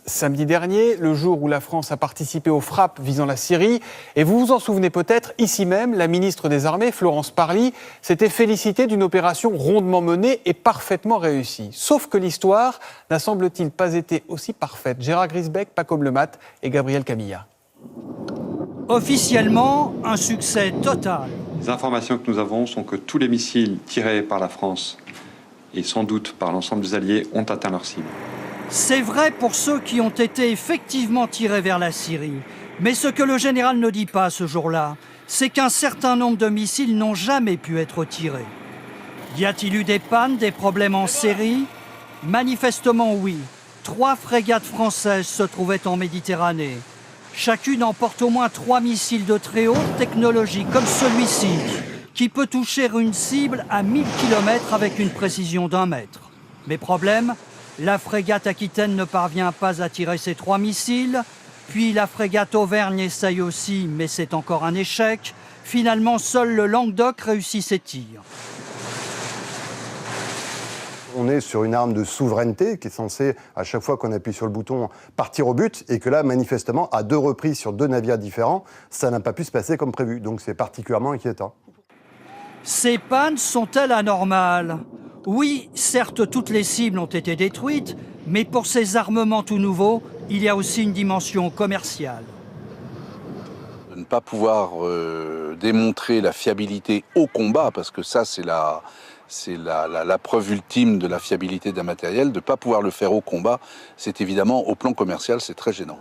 Samedi dernier, le jour où la France a participé aux frappes visant la Syrie. Et vous vous en souvenez peut-être, ici même, la ministre des Armées, Florence Parly, s'était félicitée d'une opération rondement menée et parfaitement réussie. Sauf que l'histoire n'a semble-t-il pas été aussi parfaite. Gérard Grisbeck, Paco Blemat et Gabriel Camilla. Officiellement, un succès total. Les informations que nous avons sont que tous les missiles tirés par la France et sans doute par l'ensemble des alliés ont atteint leur cible. C'est vrai pour ceux qui ont été effectivement tirés vers la Syrie. Mais ce que le général ne dit pas ce jour-là, c'est qu'un certain nombre de missiles n'ont jamais pu être tirés. Y a-t-il eu des pannes, des problèmes en série? Manifestement oui. 3 frégates françaises se trouvaient en Méditerranée. Chacune emporte au moins 3 missiles de très haute technologie, comme celui-ci, qui peut toucher une cible à 1000 km avec une précision d'1 mètre. Mais problème, la frégate Aquitaine ne parvient pas à tirer ses 3 missiles, puis la frégate Auvergne essaye aussi, mais c'est encore un échec. Finalement, seul le Languedoc réussit ses tirs. On est sur une arme de souveraineté qui est censée, à chaque fois qu'on appuie sur le bouton, partir au but, et que là, manifestement, à 2 reprises sur 2 navires différents, ça n'a pas pu se passer comme prévu. Donc c'est particulièrement inquiétant. Ces pannes sont-elles anormales? Oui, certes, toutes les cibles ont été détruites, mais pour ces armements tout nouveaux, il y a aussi une dimension commerciale. De ne pas pouvoir démontrer la fiabilité au combat, parce que ça, c'est la preuve ultime de la fiabilité d'un matériel, de ne pas pouvoir le faire au combat, c'est évidemment, au plan commercial, c'est très gênant.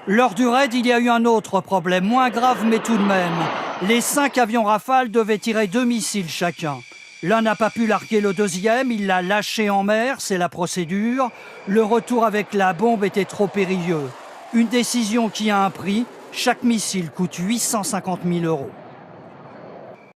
Lors du raid, il y a eu un autre problème, moins grave mais tout de même. Les 5 avions Rafale devaient tirer 2 missiles chacun. L'un n'a pas pu larguer le deuxième, il l'a lâché en mer, c'est la procédure. Le retour avec la bombe était trop périlleux. Une décision qui a un prix, chaque missile coûte 850 000 €.